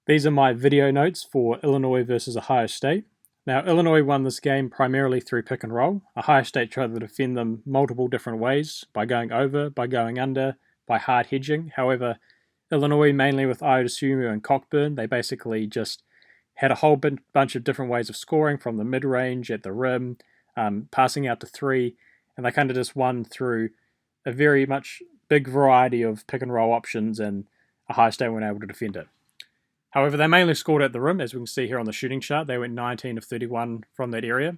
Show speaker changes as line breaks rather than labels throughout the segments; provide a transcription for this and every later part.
These are my video notes for Illinois versus Ohio State. Now, Illinois won this game primarily through pick and roll. Ohio State tried to defend them multiple different ways, by going over, by going under, by hard hedging. However, Illinois, mainly with Iodosumu and Cockburn, they basically just had a whole bunch of different ways of scoring, from the mid-range, at the rim, passing out to three, and they kind of just won through a very much big variety of pick and roll options, and Ohio State weren't able to defend it. However, they mainly scored at the rim, as we can see here on the shooting chart. They went 19 of 31 from that area,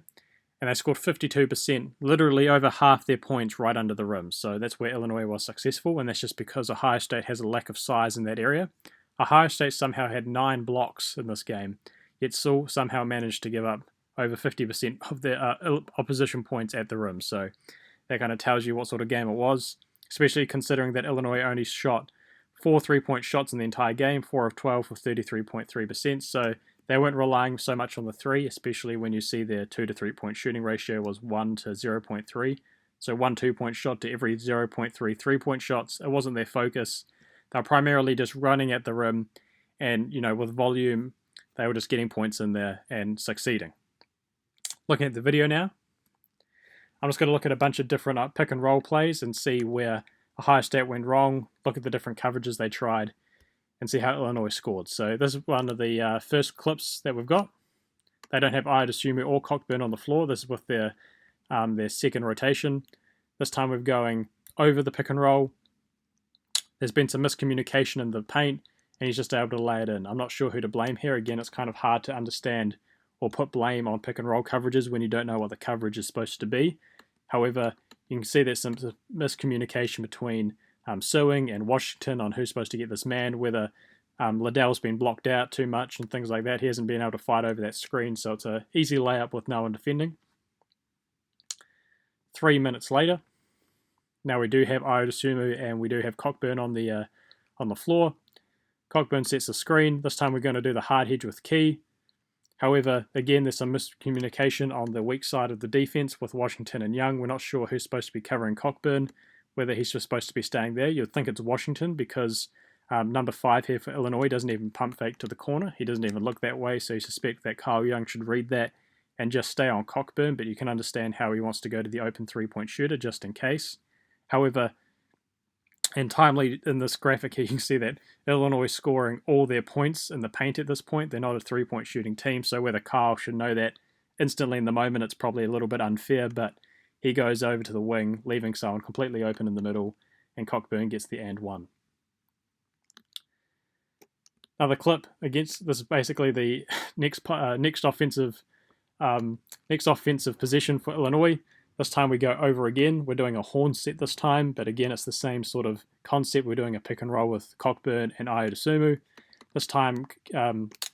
and they scored 52%, literally over half their points right under the rim. So that's where Illinois was successful, and that's just because Ohio State has a lack of size in that area. Ohio State somehow had 9 blocks in this game, yet still somehow managed to give up over 50% of their opposition points at the rim. So that kind of tells you what sort of game it was, especially considering that Illinois only shot 4 3-point shots in the entire game, 4 of 12 for 33.3%. So they weren't relying so much on the three, especially when you see their 2 to 3 point shooting ratio was 1 to 0.3. So 1 2-point shot to every 0.3 3-point shots. It wasn't their focus. They were primarily just running at the rim, and with volume, they were just getting points in there and succeeding. Looking at the video now, I'm just going to look at a bunch of different pick and roll plays and see where Ohio State went wrong, look at the different coverages they tried, and see how Illinois scored. So this is one of the first clips that we've got. They don't have Iodosumu or Cockburn on the floor. This is with their second rotation. This time we're going over the pick and roll. There's been some miscommunication in the paint, and he's just able to lay it in. I'm not sure who to blame here. Again, it's kind of hard to understand or put blame on pick and roll coverages when you don't know what the coverage is supposed to be. However, you can see there's some miscommunication between Sewing and Washington on who's supposed to get this man, whether Liddell's been blocked out too much and things like that. He hasn't been able to fight over that screen, so it's an easy layup with no one defending. 3 minutes later, now we do have Iodosumu and we do have Cockburn on the floor. Cockburn sets the screen. This time we're going to do the hard hedge with Key. However, again, there's some miscommunication on the weak side of the defense with Washington and Young. We're not sure who's supposed to be covering Cockburn, whether he's just supposed to be staying there. You'd think it's Washington because number 5 here for Illinois doesn't even pump fake to the corner. He doesn't even look that way, so you suspect that Kyle Young should read that and just stay on Cockburn, but you can understand how he wants to go to the open 3-point shooter just in case. However, and timely in this graphic here, you can see that Illinois is scoring all their points in the paint at this point. They're not a 3-point shooting team, so whether Kyle should know that instantly in the moment, it's probably a little bit unfair, but he goes over to the wing, leaving someone completely open in the middle, and Cockburn gets the and one. Another clip against this is basically the next offensive possession for Illinois. This time we go over again. We're doing a horn set this time, but again, it's the same sort of concept. We're doing a pick and roll with Cockburn and Iodosumu. This time,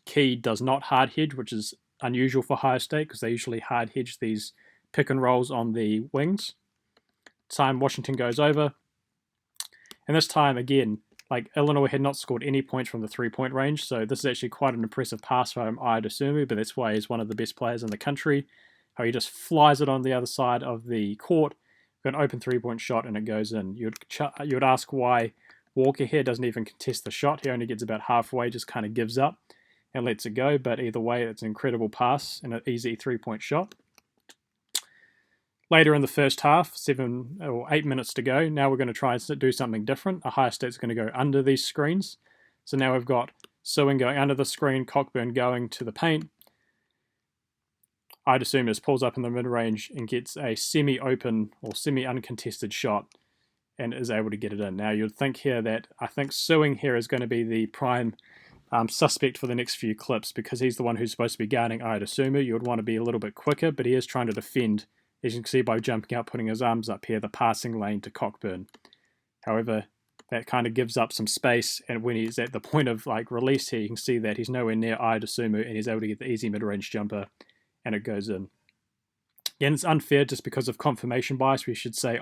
Key does not hard hedge, which is unusual for Ohio State because they usually hard hedge these pick and rolls on the wings. Time Washington goes over. And this time, again, Illinois had not scored any points from the 3-point range, so this is actually quite an impressive pass from Iodosumu, but that's why he's one of the best players in the country. How he just flies it on the other side of the court, got an open 3-point shot, and it goes in. You'd ask why Walker here doesn't even contest the shot. He only gets about halfway, just kind of gives up and lets it go. But either way, it's an incredible pass and an easy 3-point shot. Later in the first half, 7 or 8 minutes to go, now we're going to try and do something different. Ohio State's going to go under these screens. So now we've got Sewing going under the screen, Cockburn going to the paint. Iodosumu pulls up in the mid-range and gets a semi-open or semi-uncontested shot and is able to get it in. Now, you'd think here that I think Sewing here is going to be the prime suspect for the next few clips because he's the one who's supposed to be guarding Iodosumu. You would want to be a little bit quicker, but he is trying to defend, as you can see by jumping out, putting his arms up here, the passing lane to Cockburn. However, that kind of gives up some space, and when he's at the point of release here, you can see that he's nowhere near Iodosumu and he's able to get the easy mid-range jumper, and it goes in. Again, it's unfair just because of confirmation bias. We should say,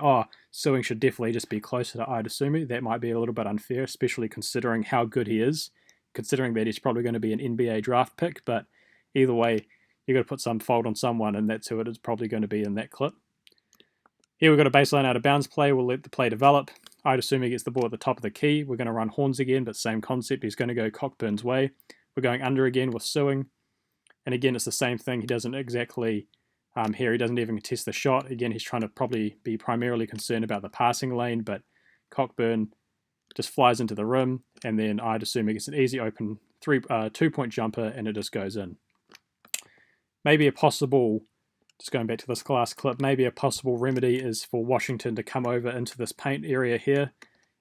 Sewing should definitely just be closer to Iodosumu. That might be a little bit unfair, especially considering how good he is, considering that he's probably going to be an NBA draft pick, but either way, you've got to put some fault on someone, and that's who it is probably going to be in that clip. Here we've got a baseline out of bounds play. We'll let the play develop. Iodosumu gets the ball at the top of the key. We're going to run horns again, but same concept. He's going to go Cockburn's way. We're going under again with Suing. And again, it's the same thing. He doesn't exactly, here he doesn't even contest the shot. Again, he's trying to probably be primarily concerned about the passing lane, but Cockburn just flies into the rim, and then I'd assume he gets an easy open 2-point jumper, and it just goes in. Maybe a possible, just going back to this last clip, maybe a possible remedy is for Washington to come over into this paint area here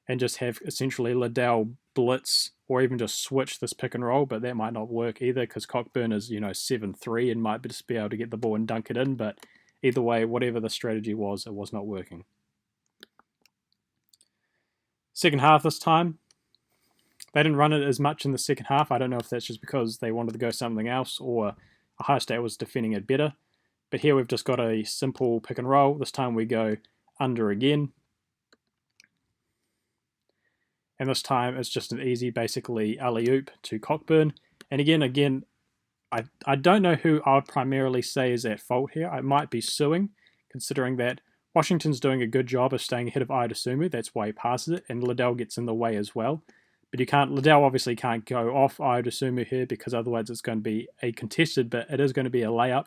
and just have essentially Liddell blitz or even just switch this pick and roll, but that might not work either because Cockburn is, 7'3" and might just be able to get the ball and dunk it in, but either way, whatever the strategy was, it was not working. Second half this time, they didn't run it as much in the second half. I don't know if that's just because they wanted to go something else or Ohio State was defending it better. But here we've just got a simple pick and roll. This time we go under again. And this time it's just an easy, basically, alley-oop to Cockburn. And again, I don't know who I would primarily say is at fault here. It might be Suing, considering that Washington's doing a good job of staying ahead of Iodasumu. That's why he passes it, and Liddell gets in the way as well. But Liddell obviously can't go off Iodasumu here because otherwise it's going to be a contested, but it is going to be a layup.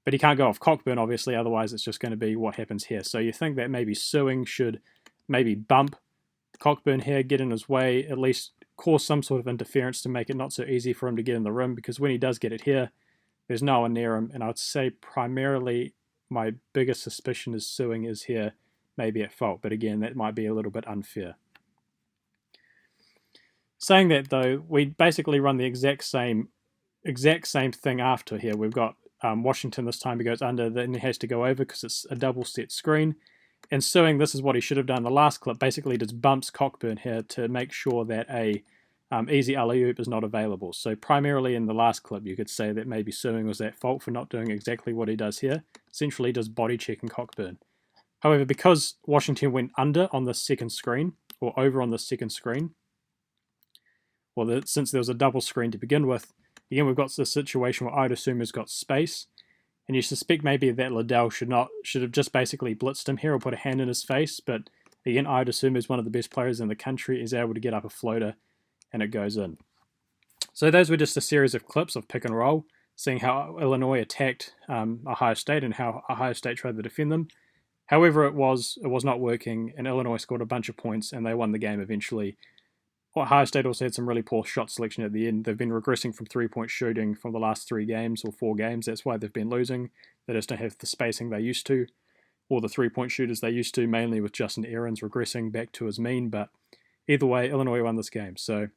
But he can't go off Cockburn, obviously, otherwise it's just going to be what happens here. So you think that maybe Suing should maybe bump Cockburn here, get in his way, at least cause some sort of interference to make it not so easy for him to get in the rim, because when he does get it here, there's no one near him. And I would say primarily my biggest suspicion is Suing is here maybe at fault. But again, that might be a little bit unfair. Saying that though, we basically run the exact same thing after here. We've got Washington this time, he goes under, then he has to go over because it's a double set screen. And Suing, this is what he should have done. The last clip basically just bumps Cockburn here to make sure that a easy alley-oop is not available. So primarily in the last clip, you could say that maybe Suing was at fault for not doing exactly what he does here, essentially just body checking Cockburn. However, because Washington went under on the second screen, or over on the second screen, well, since there was a double screen to begin with, again, we've got this situation where Iodasuma's got space, and you suspect maybe that Liddell should have just basically blitzed him here or put a hand in his face, but again, Iodasuma is one of the best players in the country, is able to get up a floater, and it goes in. So those were just a series of clips of pick and roll, seeing how Illinois attacked Ohio State and how Ohio State tried to defend them. However, it was not working, and Illinois scored a bunch of points, and they won the game eventually. Ohio State also had some really poor shot selection at the end. They've been regressing from three-point shooting from the last 3 games or 4 games. That's why they've been losing. They just don't have the spacing they used to, or the three-point shooters they used to, mainly with Justin Ahrens regressing back to his mean. But either way, Illinois won this game. So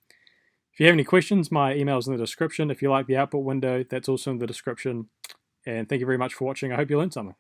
if you have any questions, my email's in the description. If you like the output window, that's also in the description. And thank you very much for watching. I hope you learned something.